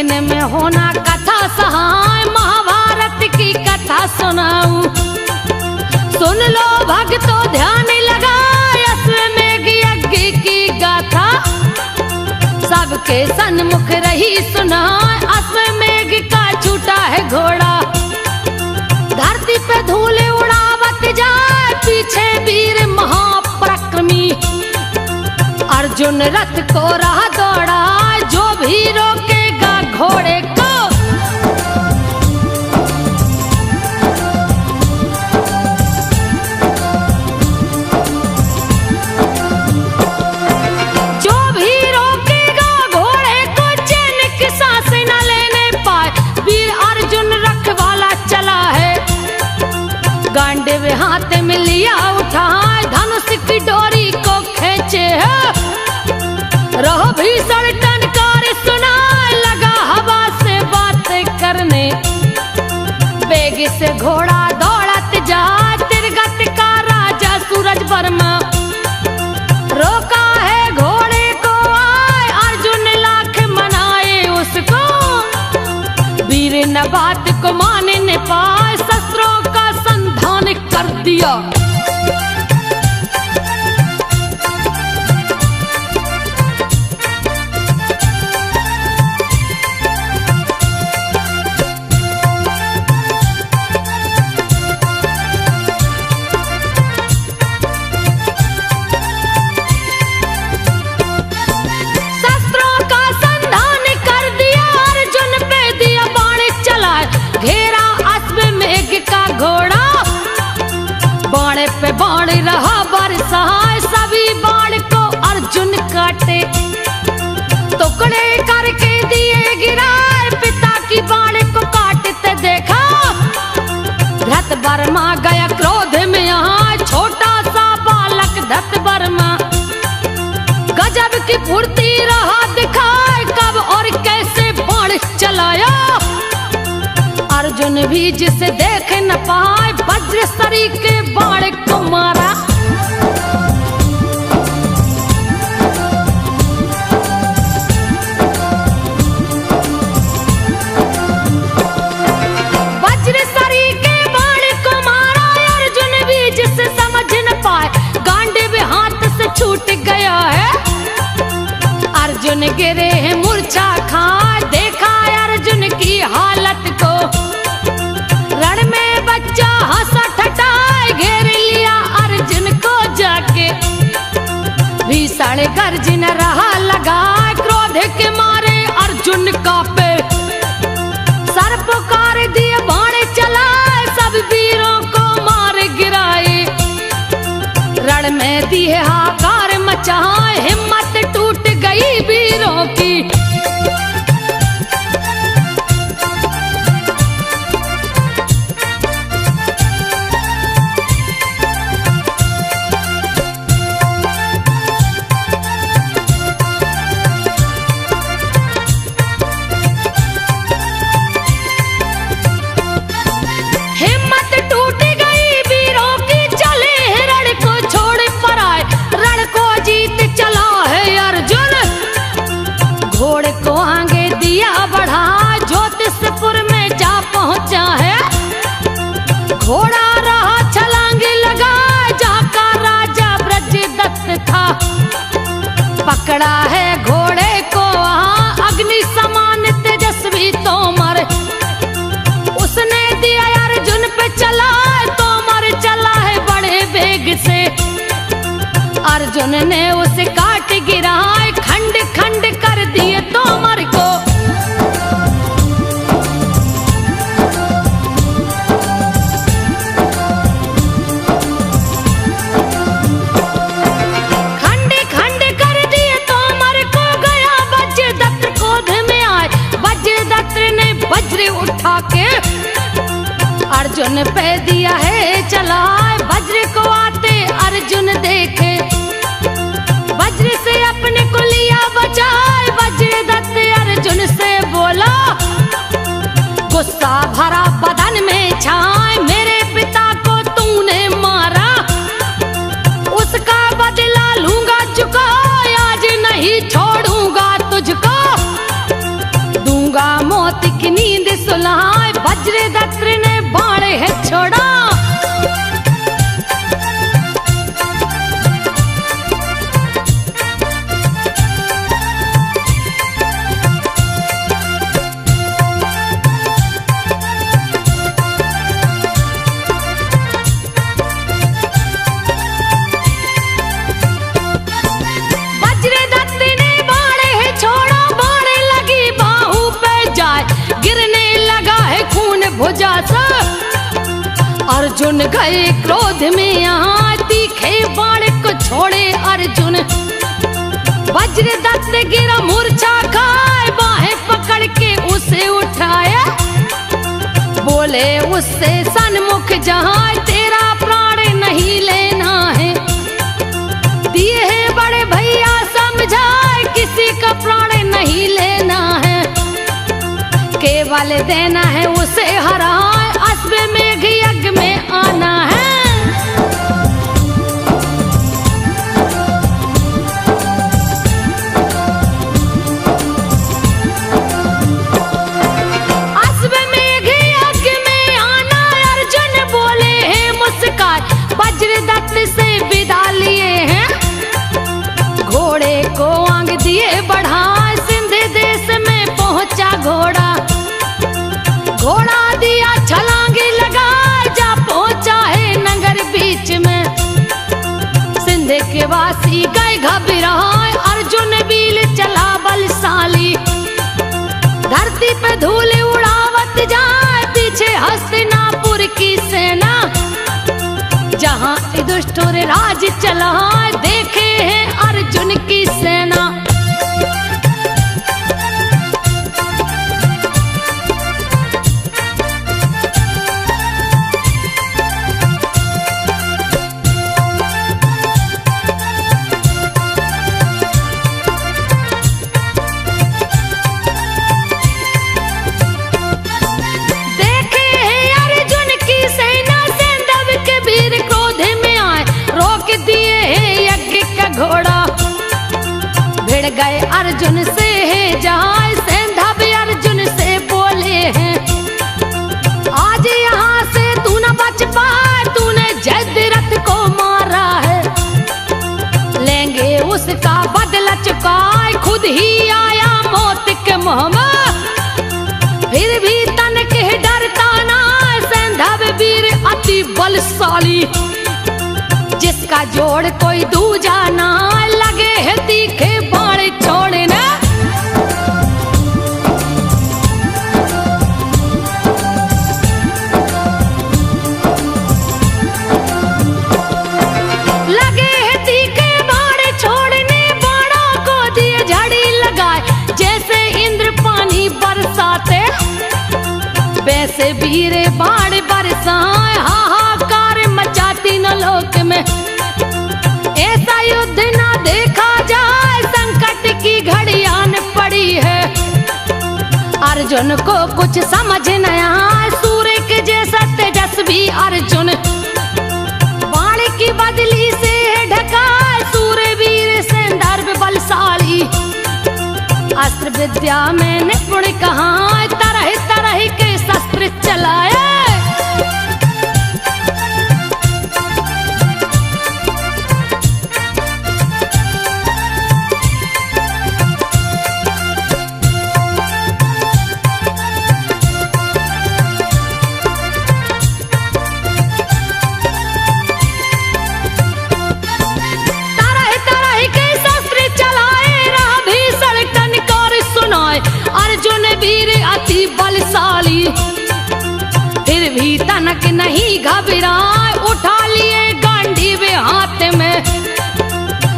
देखने में होना कथा सहाय, महाभारत की कथा सुनाऊं। सुन लो भक्तों ध्यान लगाए, अश्वमेघ यज्ञ की गाथा सबके सन्मुख रही सुनाए। अश्वमेघ का छूटा है घोड़ा, धरती पे धूल उड़ावत जाए, पीछे वीर महापराक्रमी अर्जुन रथ को राह दौड़ा। जो भी रोकेगा घोड़े को, जो भी रोकेगा घोड़े को, चैन की सांस न लेने पाए। वीर अर्जुन रखवाला चला है, गांडीव हाथ में लिया उठाए, धनुष की डोरी को खींचे है। रहो भीषण टनकार सुनाए, लगा हवा से बातें करने। बेग से घोड़ा दौड़त जा, तिरगत का राजा सूरज वर्मा रोका है घोड़े को। आए अर्जुन लाख मनाए उसको, वीर न बात को मान न पाए, शस्त्रों का संधान कर दिया। घेरा अश्वमेघ का घोड़ा, बाण पे बाण रहा बरसाए, सभी बाण को अर्जुन काटे। टुकड़े करके दिए गिराए, पिता की बाण को काटते देखा। धृत वर्मा गया क्रोध में यहाँ, छोटा सा बालक धृत वर्मा गजब की फुर्ती रहा दिखाए, कब और कैसे बाण चलाया। अर्जुन भी जिसे देख न पाए, वज्र सरी के बाण को मारा। वज्र सरी के बाण को मारा, अर्जुन भी जिसे समझ न पाए, गांडीव हाथ से छूट गया है। अर्जुन गिरे हैं मूर्छा खाए, देखा अर्जुन की हालत को। रण में बच्चा हंसा ठठाए, घेर लिया अर्जुन को जाके। भीषण गर्जन रहा लगा, क्रोध के मारे अर्जुन कांपे। सर पुकार दिए बाण चलाए, सब वीरों को मार गिराए। रण में दिए हाकार मचाए, हिम्मत टूट गई वीरों की। घोड़ा रहा छलांग लगा, जाका राजा ब्रजदत्त था। पकड़ा है घोड़े को वहाँ, अग्नि समान तेजस्वी तोमर। उसने दिया अर्जुन पे चला, तोमर चला है बड़े वेग से। अर्जुन ने उसे काट गिराए, खंड खंड कर दिए तोमर को। अर्जुन पे दिया है चलाए, वज्र को आते अर्जुन देखे। वज्र से अपने को लिया बचाए, वज्रदत्त अर्जुन से बोला। गुस्सा भरा बदन में छाए, मेरे पिता को तूने मारा, उसका बदला लूंगा चुका, आज नहीं छोड़ूंगा तुझको। दूंगा मौत की नींद सुलाए, वज्रदत्त ने बाण है छोड़ा। भुजा सा अर्जुन गए क्रोध में, यहाँ तीखे बाण को छोड़े अर्जुन। वज्रदत्त गिरा मूर्छा खाए, बाहें पकड़ के उसे उठाया, बोले उससे सन्मुख जहाँ तेरा प्राण नहीं लेना है। दिए है बड़े भैया समझाए, किसी का प्राण नहीं लेना है, केवल देना है उसे हराए, अश्व मेघ यज्ञ में आना है। अश्व मेघ यज्ञ में आना, अर्जुन बोले हैं मुस्कान, वज्रदत्त से विदा लिए हैं। घोड़े को आंग दिए बढ़ाए, सिंध देश में पहुंचा घोड़ा। घोड़ा दिया छलांगे लगा, जा पहुंचा है नगर बीच में। सिंध के वासी गए घबराए, अर्जुन वीर चला बलशाली। धरती पे धूल उड़ावत जाए, पीछे हस्तिनापुर की सेना। जहां दुष्ट और राज चला, देखे हैं अर्जुन की सेना। घोड़ा भिड़ गए अर्जुन से है जहाँ, सेंधा भी अर्जुन से बोले हैं, आज यहाँ से तू न बच पाए, तूने जयद्रथ को मारा है। लेंगे उसका बदला चुकाए, खुद ही आया मौत के मुँह में, फिर भी तन के डरता ना, सेंधा वीर अति बलशाली। जिसका जोड़ कोई दूजा ना, लगे है तीखे बाण छोड़ना। लगे है तीखे बाण छोड़ने, बाणों को दिए झड़ी लगाए, जैसे इंद्र पानी बरसाते, वैसे वीर बाण बरसाए। हाहाकार मचा तीनों लोक में, ऐसा युद्ध ना देखा जाए, संकट की घड़ी आन पड़ी है। अर्जुन को कुछ समझ न आए, सूर्य के जैसा तेजस्वी अर्जुन। बाण की बदली से ढका, सूर्यवीर से दर्भ बलशाली। अस्त्र विद्या में निपुण कहाँ, तरह तरह के शस्त्र चलाए। अर्जुन वीर अति बलशाली, फिर भी तनक नहीं घबराए, उठा लिए गांडीव हाथ में।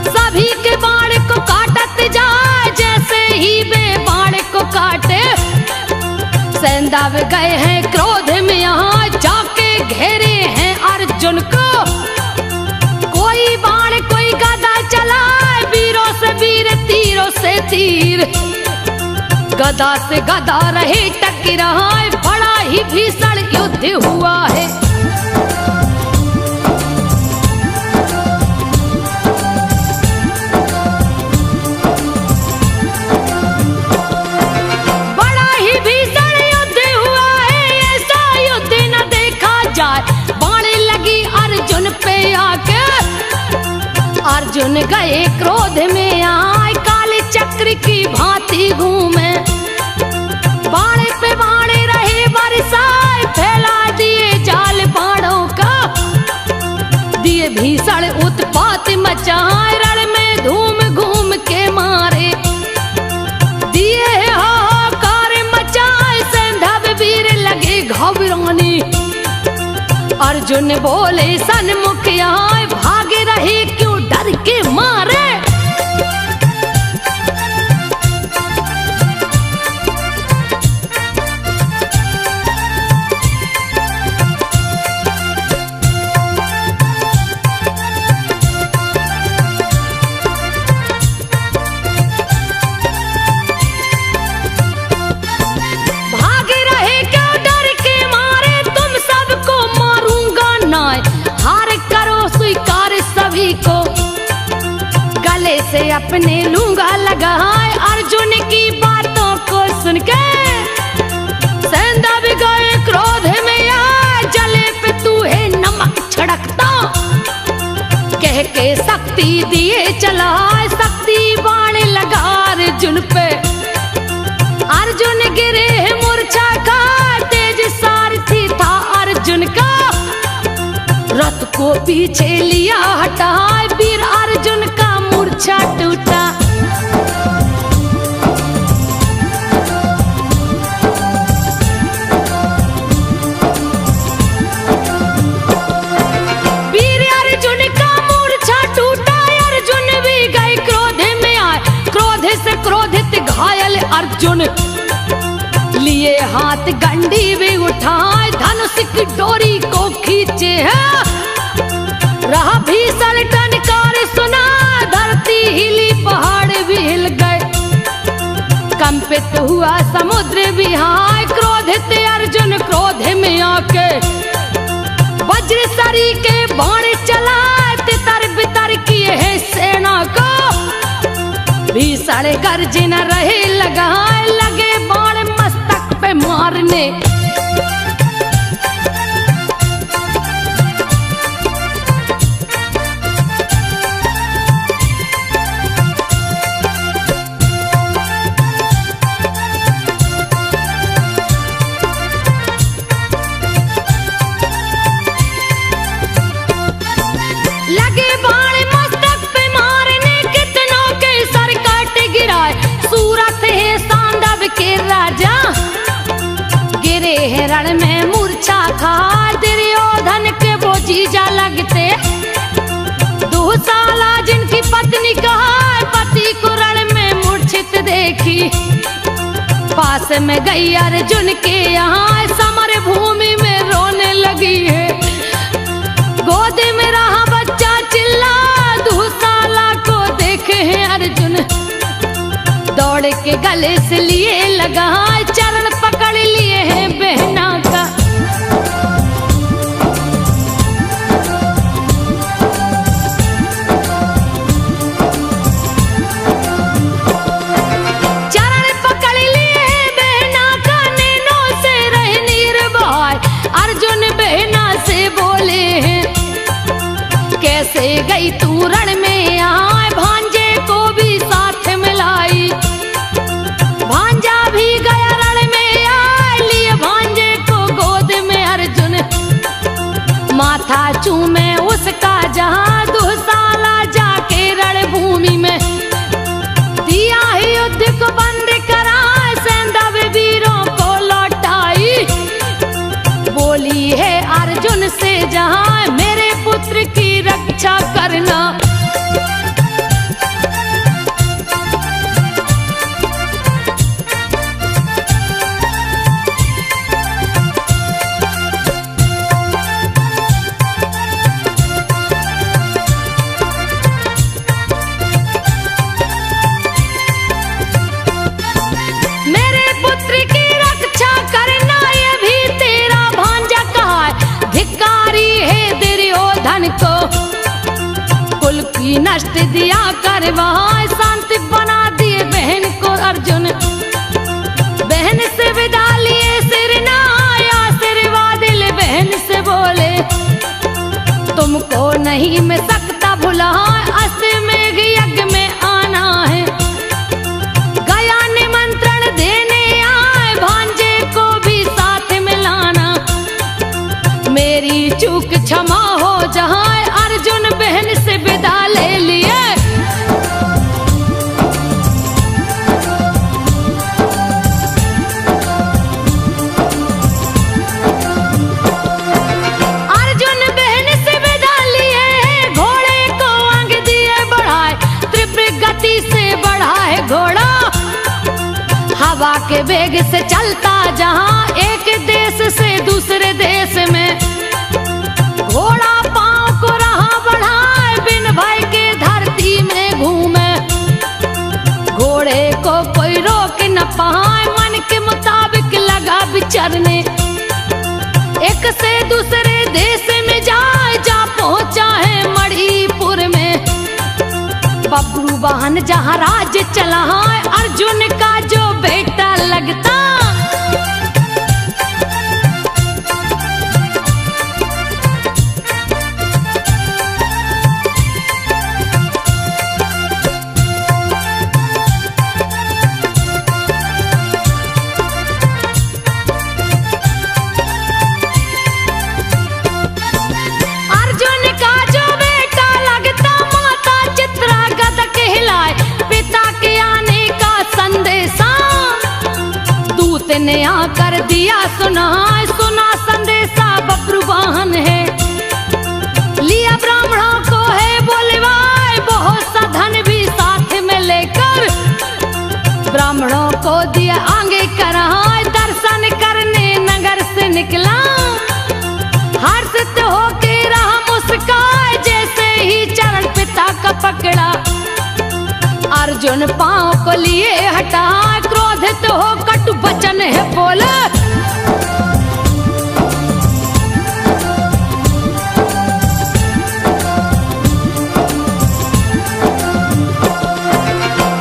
सभी के बाण को काटत जाए, जैसे ही वे बाण को काटे। सेंधाव गए हैं क्रोध में, यहाँ जाके घेरे हैं अर्जुन को। कोई बाण कोई गदा चलाए, वीरों से वीर तीरों से तीर। गदा से गदा रहे टकराए, बड़ा ही भीषण युद्ध हुआ है। बड़ा ही भीषण उत्पात मचाए, रण में धूम घूम के मारे। दिए हाहाकार मचाए, सैंधव वीर लगे घबराने। अर्जुन बोले सन्मुख आए, भागे रहे क्यों डर के मारे। को गले से अपने लूंगा लगाए। अर्जुन की बातों को सुन के सैंधव गए क्रोध में आए, जले पे तू है नमक छिड़कता। कह के शक्ति दिए चलाए, शक्ति बाण लगा अर्जुन पे। अर्जुन गिरे मूर्छा का, तेज सारथी था अर्जुन का। रथ को पीछे लिया हटाए, वीर अर्जुन का मूर्छा टूटा। वीर अर्जुन का मूर्छा टूटा, अर्जुन भी गए क्रोध में आए। क्रोध से क्रोधित घायल अर्जुन लिए हाथ गंडी भी उठाए, धनुष की डोरी को खींचे है। रहा भीषण टनकार सुना, धरती हिली पहाड़ भी हिल गए। कंपित हुआ समुद्र विहाय, क्रोधित अर्जुन क्रोध में आके वज्र सरी के बाण चलाए। तितर बितर किए है सेना को, भीषण गर्जन रहे लगाए। लगे बाण मस्तक पे मारने, लगे बाण मस्तक पे मारने। कितनों के सर काट गिराए, सूरत है सांडव के राजा। गिरे हैं रण में मूर्छा खा, दुर्योधन के वो जीजा लगते। दुशाला जिनकी पत्नी कहा, पति को रण में मूर्छित देखी। पास में गई अर्जुन के यहाँ, समर भूमि में रोने लगी है। गोद में रहा बच्चा चिल्ला, दुशाला को देखे हैं अर्जुन। दौड़ के गले से लिए लगा, चरण पकड़ लिए हैं बहना का। चरण पकड़ लिए बहना का, नैनों से रहे नीर बहाए। अर्जुन बहना से बोले हैं, कैसे गई तू रण में आए। भांजे को भी साथ मिलाई, भांजा भी गया रण में आए। लिए भांजे को गोद में अर्जुन, माथा चूमे उसका जहां। दुशाला जाके रण भूमि में दिया ही युद्ध को बंद कराए। सैंधव वीरों को लौटाई, बोली है अर्जुन से जहां मेरे पुत्र की रक्षा करना। मेरे पुत्र की रक्षा करना, ये भी तेरा भांजा कहा। धिक्कारी है दुर्योधन को, कुल की नष्ट दिया कर वहां। शांति बना दिए बहन को अर्जुन, बहन से विदा लिए सिर नहाए। आशीर्वाद ले बहन से बोले, तुमको नहीं मैं सकता भुला। अश्वमेघ यज्ञ में आना है, गया निमंत्रण देने आए। भांजे को भी साथ मिलाना, मेरी चूक क्षमा हो जहां। अर्जुन वेग से चलता जहां एक देश से दूसरे देश में, घोड़ा पांव को रहा बढ़ाए बिन भय के धरती में घूमे। घोड़े को कोई रोक न पाए मन के मुताबिक लगा विचरने, एक से दूसरे देश में जाए जा पहुंचा है मणिपुर में। बब्रू वाहन जहाँ राज्य चला है अर्जुन का जो बेटा लगता, ने आकर दिया सुना सुना संदेशा बब्रू वाहन है। लिया ब्राह्मणों को है बोलवाए बहुत सा धन भी साथ में लेकर, ब्राह्मणों को दिया आगे कराए दर्शन करने नगर से निकला। हर्षित होके रहा मुस्काए जैसे ही चरण पिता का पकड़ा, अर्जुन पांव को लिए हटा क्रोधित हो कटु वचन है बोला।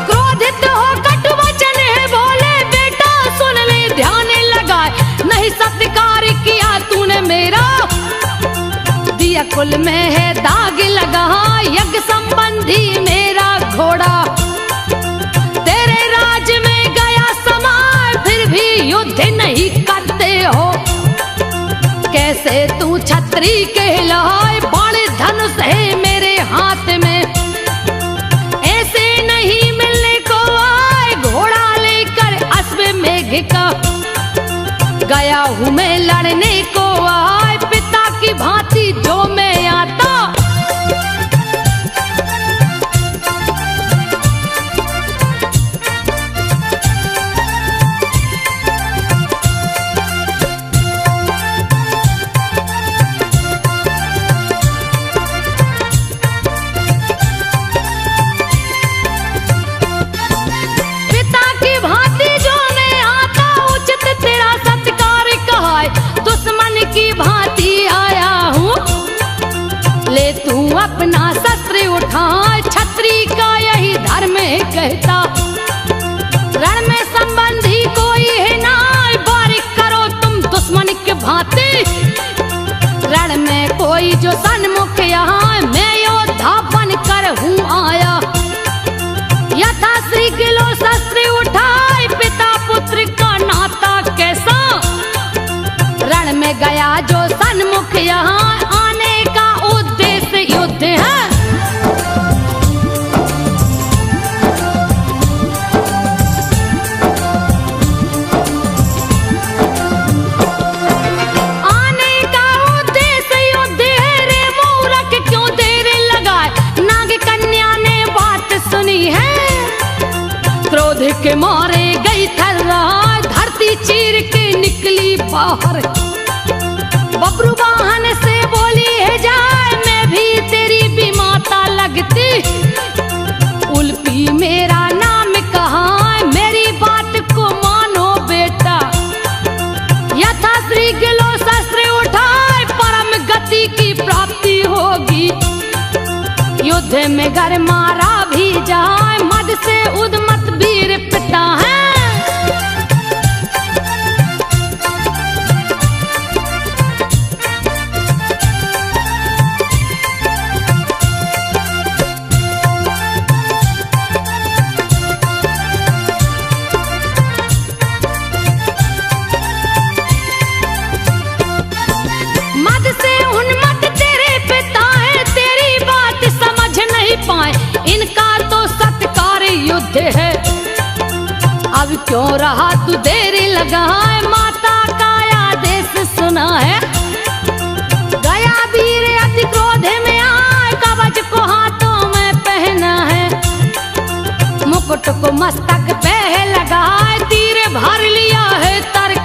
क्रोधित हो कटु वचन है बोले, बेटा सुन ले ध्यान लगाए, नहीं सत्कार किया तूने मेरा, दिया कुल में है दाग लगा यज्ञ संबंधी मेरा घोड़ा। युद्ध नहीं करते हो, कैसे तू छत्री कहलाए, बड़े धनुष है मेरे हाथ में, ऐसे नहीं मिलने को आए घोड़ा लेकर अश्व मेघ का। गया हूँ मैं लड़ने को आए पिता की भांति जो मैं आता, अपना शस्त्र उठाए छत्री का यही धर्म कहता। रण में संबंधी कोई है ना बारिक करो तुम दुश्मन के भांति, रण में कोई जो सन्मुख यहाँ मैं योद्धा बन कर हूँ आया। यथा श्री किलो शस्त्र उठाए पिता पुत्र का नाता कैसा, रण में गया जो सन्मुख यहाँ आने का उद्देश्य युद्ध है। आने का उद्देश्य युद्ध है रे मूर्ख क्यों देर लगाए, नाग कन्या ने बात सुनी है, क्रोध के मारे गई थर्राए धरती चीर के निकली बाहर। बब्रू वाहन से बोली है जाए मैं भी तेरी भी माता लगती, उल्पी मेरा नाम कहा मेरी बात को मानो बेटा। यथा श्री किलो शस्त्र उठाए परम गति की प्राप्ति होगी, युद्ध में घर मारा भी जाए मद से उद्मत वीर पिता है। है अब क्यों रहा तू देरी लगाए, माता का आदेश सुना है। गया वीर अति क्रोध में आए कवच को हाथों में पहना है, मुकुट को मस्तक पे लगाए तीर भर ली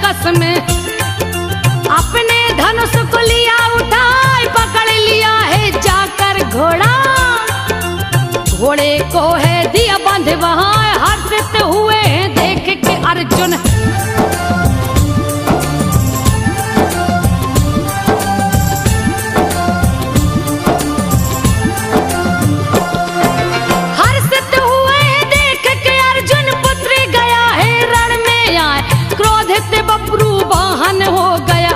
कस में, अपने धनुष को लिया उठाए, पकड़ लिया है जाकर घोड़ा। घोड़े को है दिया बंध वहां, हर्षित हुए हैं देख के अर्जुन। हर्षित हुए हैं देख के अर्जुन, पुत्र गया है रण में आए, क्रोधित बब्रू वाहन हो गया।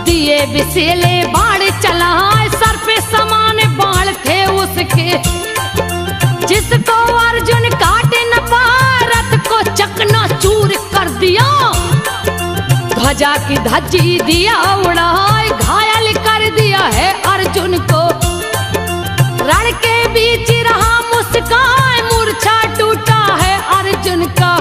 दिए विषैले बाण चलाए, सर पे समान बाण थे उसके, जिसको अर्जुन काटे न पाए, रथ को चकना चूर कर दिया। ध्वजा की धज्जी दिया उड़ाए, घायल कर दिया है अर्जुन को। रण के बीच रहा मुस्कान, मूर्छा टूटा है अर्जुन का।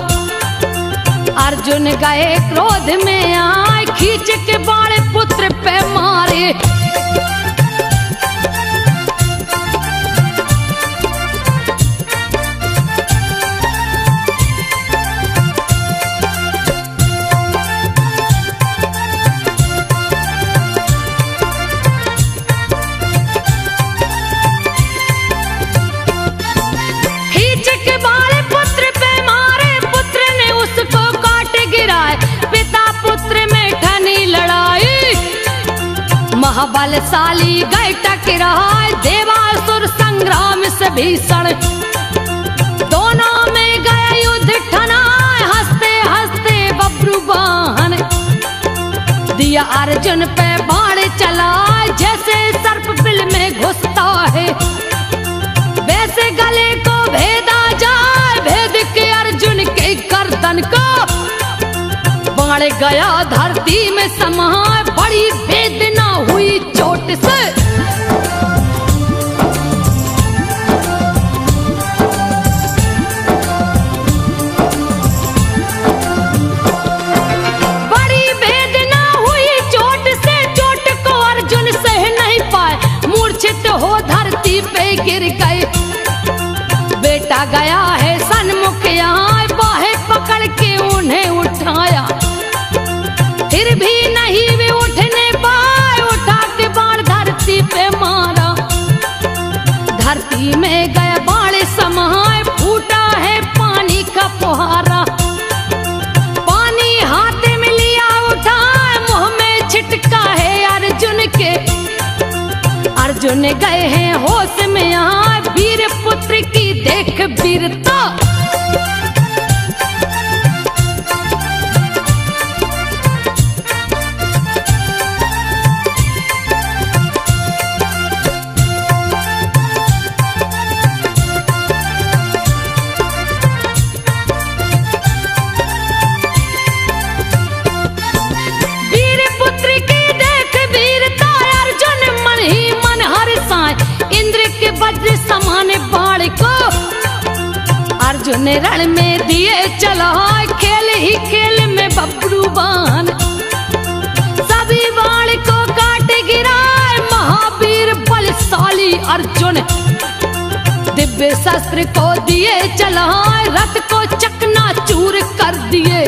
अर्जुन गए क्रोध में आए, खींच के बाण पुत्र पे मारे। महाबलशाली गए टकराए, देवासुर संग्राम से भीषण। दोनों में गए युद्ध ठनाए, हंसते हंसते बब्रू वाहन। दिया अर्जुन पे बाण चलाए, जैसे सर्प बिल में घुसता है, वैसे गले को भेदा जाए, भेद के अर्जुन के गर्दन को। बाण गया धरती में समाए, बड़ी वेदना हुई चोट से। बड़ी वेदना हुई चोट से, चोट को अर्जुन सह नहीं पाए, मूर्छित हो धरती पे गिर गए। बेटा गया है सन्मुख यहाँ, बाहें पकड़ के उन्हें उठाया, फिर भी नहीं वे उठने पाए, उठा के बाण धरती पे मारा। धरती में गया बाण समाए, फूटा है पानी का फुहारा। पानी हाथ में लिया उठाए, मुंह में छिटका है अर्जुन के। अर्जुन गए हैं होश में आए, वीर पुत्र की देख वीरता। वज्र समान बाण को अर्जुन रण में दिए चला, खेल ही खेल में बब्रू बाण। सभी बाण को काट गिराए, महावीर बलशाली अर्जुन। दिव्य शस्त्र को दिए चला, रथ को चकना चूर कर दिए।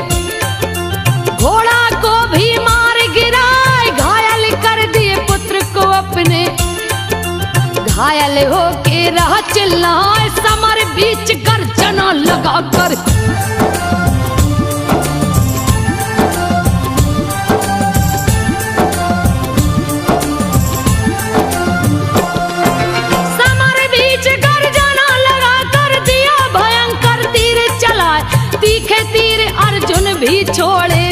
घोड़ा को भी मार गिराए, घायल कर दिए पुत्र को अपने। घायल होके रहा चिल्लाए, समर बीच गर्जना लगाकर। समर बीच गर्जना लगाकर दिया भयंकर तीर चलाए, तीखे तीर अर्जुन भी छोड़े।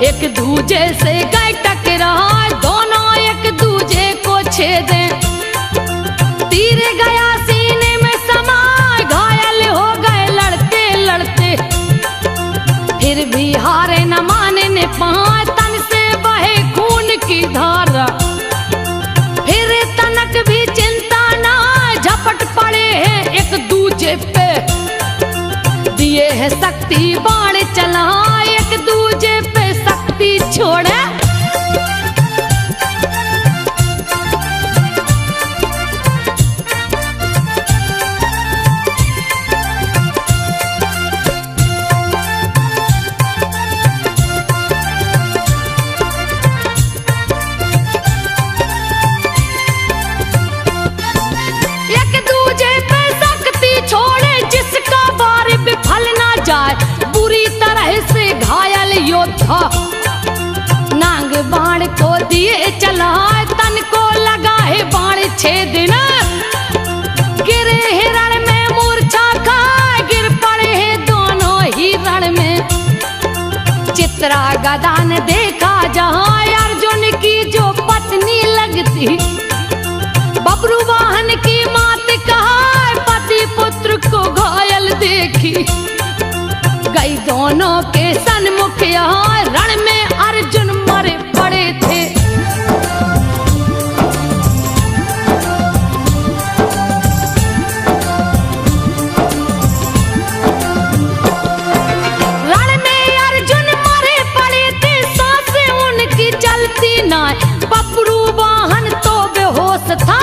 एक दूजे से गए टकराए, दोनों एक दूजे को छेदे। तीर गया सीने में समा, घायल हो गए लड़ते लड़ते। फिर भी हारे न मानने पाए, तन से बहे खून की धारा। फिर तनक भी चिंता ना, झपट पड़े हैं एक दूजे पे। दिए है शक्ति बाण चला, एक दूजे पे शक्ति छोड़े। योद्धा। नांग बाण को दिए चलाए, तन को लगा है बाण छेदना। गिरे हिरण में मूर्छा खाए, गिर पड़े हैं दोनों ही रण में। चित्रा गदा ने देखा जहाँ अर्जुन की जो पत्नी लगती। बबरू वाहन की मात कहा, पति पुत्र को घायल देखी। गई दोनों के सन्मुख यहाँ, रण में अर्जुन मरे पड़े थे। रण में अर्जुन मरे पड़े थे, सांसें उनकी चलती ना। बबरू वाहन तो बेहोश था,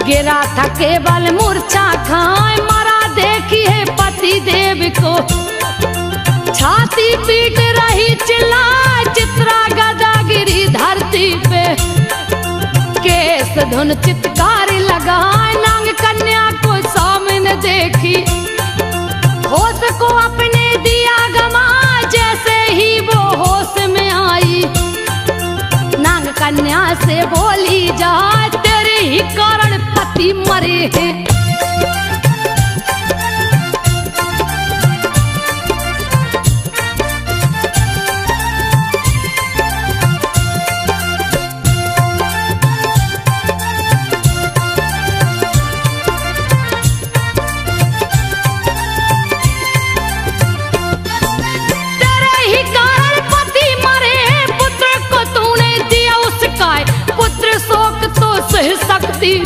गिरा था केवल मूर्छा खाए। मरा देखी है पति देव को, छाती पीट रही चिल्लाए। चित्रा गदा गिरी धरती पे, केस धुन चित्कार लगाए। नांग कन्या को सामने देखी, होश को अपने दिया गमा। जैसे ही वो होश में आई, नांग कन्या से बोली जा, तेरे ही कारण पति मरे हैं।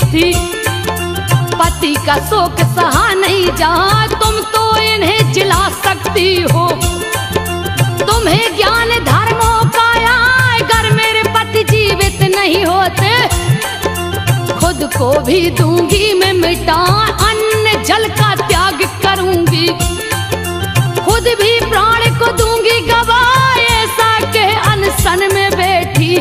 थी पति का शोक सहा नहीं जा, तुम तो इन्हें जिला सकती हो। तुम्हें ज्ञान धर्मों का आए, अगर मेरे पति जीवित नहीं होते, खुद को भी दूंगी मैं मिटा। अन्न जल का त्याग करूंगी, खुद भी प्राण को दूंगी गवा। ऐसा के अनशन में बैठी,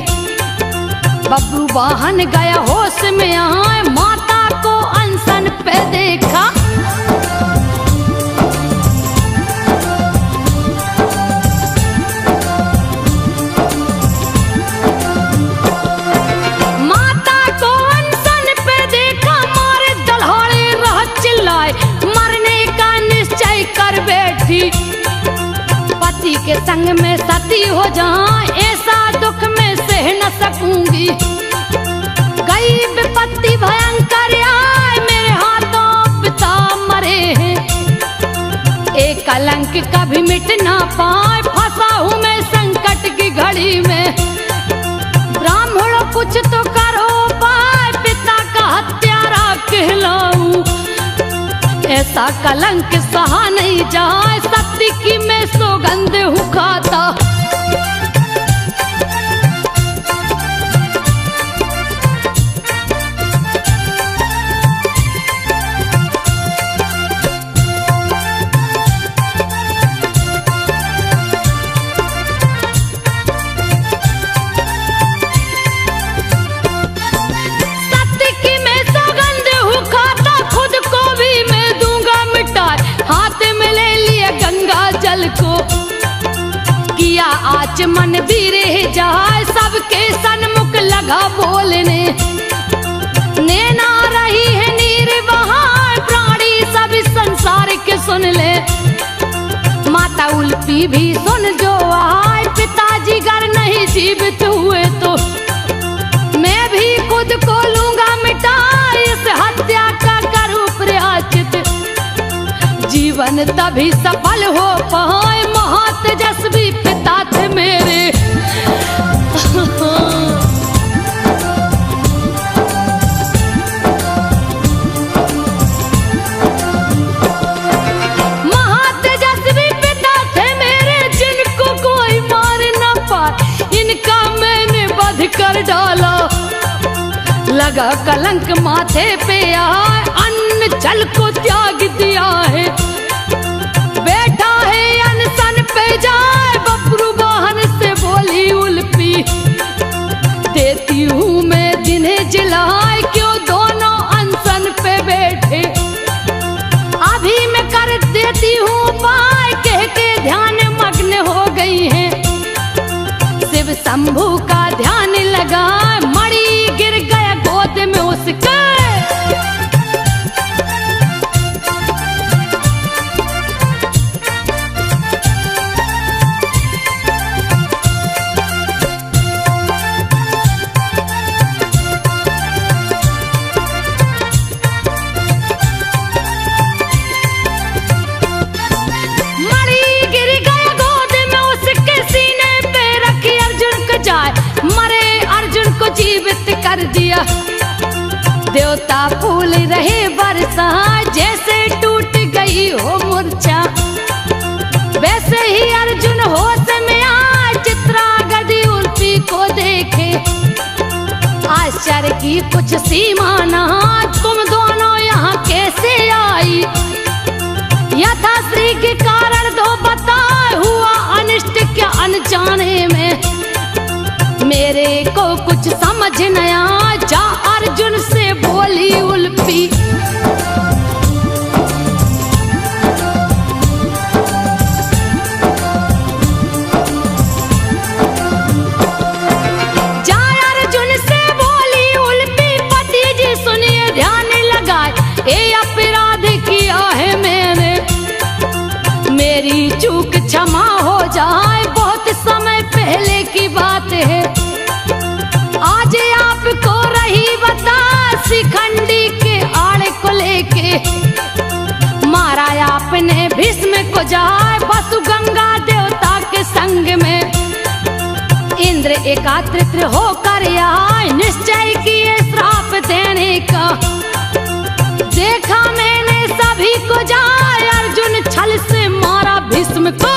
बबरू वाहन गया होश में आए। माता को अनशन पे देखा, माता को अनशन पे देखा। मारे दल्हाड़े रह चिल्लाए, मरने का निश्चय कर बैठी। पति के संग में सती हो जाए, ऐसा दुख में सह न सकूंगी। गई विपत्ति भयंकर आए, मेरे हाथों पिता मरे हैं। एक कलंक कभी मिट ना पाए, फंसा हूँ मैं संकट की घड़ी में। ब्राह्मणों कुछ तो करो पाए, पिता का हत्यारा कहलाऊं। ऐसा कलंक सहा नहीं जाए, सत्य की मैं सौगंध हूँ खाता। को किया आचमन वीरे जाए, सबके सन्मुख लगा बोलने। नैना रही है नीर वहाँ, प्राणी सभी संसार के सुन ले। माता उल्पी भी सुन जो आए, पिताजी घर नहीं जीवित हुए तो मैं भी खुद को लूंगा मिटा। इस हत्या का करूं प्रायश्चित, जीवन तभी सफल हो पाए। महातेजस्वी पिता थे मेरे। महातेजस्वी पिता थे मेरे, जिनको कोई मार न पाए। इनका मैंने वध कर डाला, लगा कलंक माथे पे आए। अन्न जल को त्याग दिया है, बैठा है अनशन पे जाए। बबरू वाहन से बोली उल्पी, देती हूँ मैं जिन्हें जिलाए। क्यों दोनों अनशन पे बैठे, अभी मैं कर देती हूँ पाए। कह के ध्यान मग्न हो गई दिया। देवता फूल रहे बरसा, जैसे टूट गई हो मूर्छा। वैसे ही अर्जुन होश में आए, चित्रा गदी उल्फी को देखे। आश्चर्य की कुछ सीमा ना, तुम दोनों यहाँ कैसे आई? यथा श्री के कारण दो बताए, हुआ अनिष्ट क्या अनजाने में। मेरे को कुछ समझ न आया, जा अर्जुन से बोली उल्फी। जा अर्जुन से बोली उल्फी, पति जी सुनिए ध्यान लगाए। ये अपराध किया है मैंने, मेरी चूक क्षमा हो जाए। बहुत समय पहले की बात है, आज आपको रही बता। शिखंडी के आड़े को लेके मारा आपने भीष्म को जाए। वसु गंगा देवता के संग में इंद्र एकत्रित होकर आए। निश्चय किए श्राप देने का, देखा मैंने सभी को जाए। अर्जुन छल से मारा भीष्म को।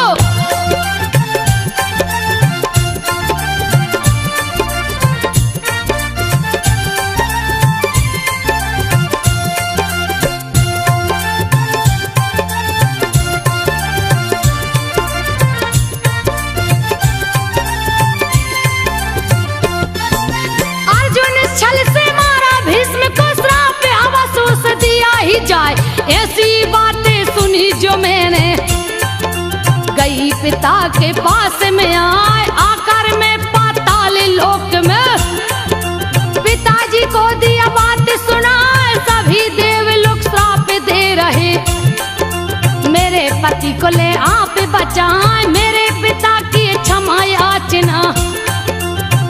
जाए ऐसी बातें सुनी जो मैंने, गई पिता के पास में आए। आकर मैं पाताल लोक में, पिताजी को दिया बात सुनाए। सभी देवलोक श्राप दे रहे, मेरे पति को ले आप बचाए। मेरे पिता की क्षमा याचना,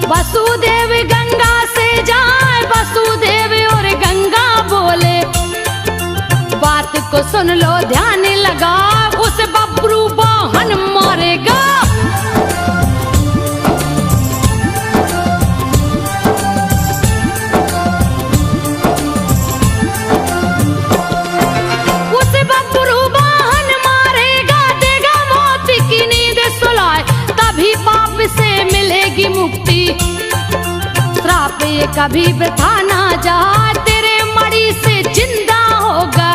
वसुदेव गंगा से जाए। वसुदेव और गंगा बोले, बात को सुन लो ध्यान लगा। उस बब्रू वाहन मारेगा, उस बब्रू वाहन मारेगा। देगा मौत की नींद सुलाए, तभी पाप से मिलेगी मुक्ति। श्राप ये कभी वृथा ना जाए, तेरे मणि से जिंदा होगा।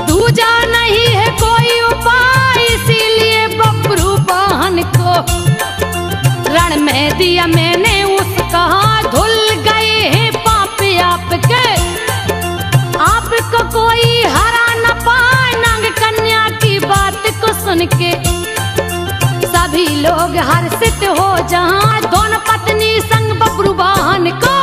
दूजा नहीं है कोई उपाय, इसीलिए बब्रू वाहन को रण में दिया मैंने उसका। धुल गए हैं पाप आपके, आपको कोई हरा न पाए। नाग कन्या की बात को सुन के सभी लोग हर्षित हो जाए। दोनों पत्नी संग बब्रू वाहन को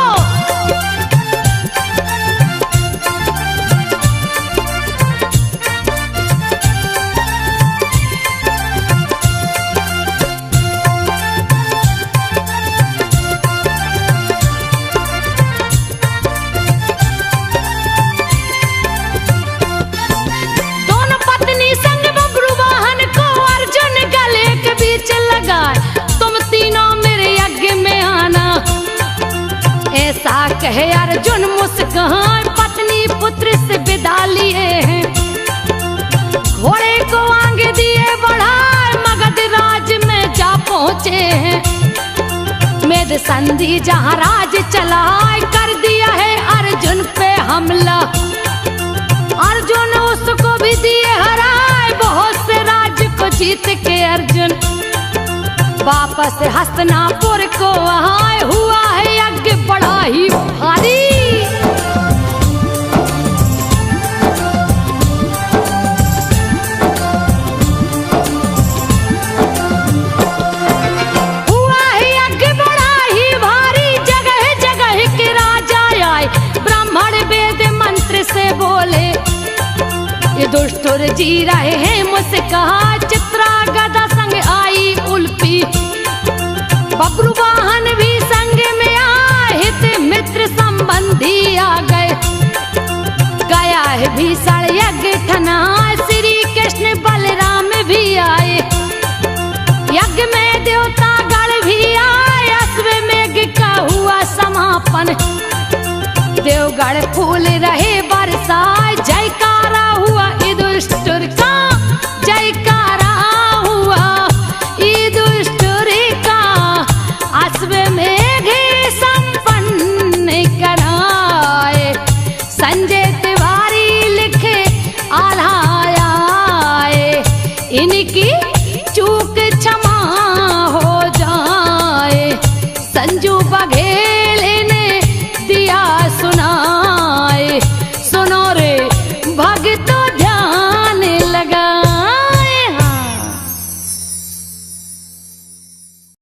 कहे अर्जुन मुस्कान। पत्नी पुत्र से विदा लिए हैं, घोड़े को आगे दिए बढ़ाए। मगध राज में जा पहुँचे हैं, मेद संधि जहाँ राज चलाए। कर दिया है अर्जुन पे हमला, अर्जुन उसको भी दिए हराए। बहुत से राज्य को जीत के अर्जुन वापस हस्तिनापुर को आए। हुआ है यज्ञ बड़ा ही भारी, हुआ है यज्ञ बड़ा ही भारी। जगह जगह के राजा आए, ब्राह्मण वेद मंत्र से बोले। ये दुष्टुर जी रहे हैं मुझसे कहा, चित्रा गदा संग आई उल्फी। बब्रू वाहन भी संग में आए, हित मित्र संबंधी आ गए। गया है भीषण यज्ञ ठना, श्री कृष्ण बलराम भी आए। यज्ञ में देवता गण भी आए, अश्वमेघ का हुआ समापन। देवगढ़ फूल रहे बरसात।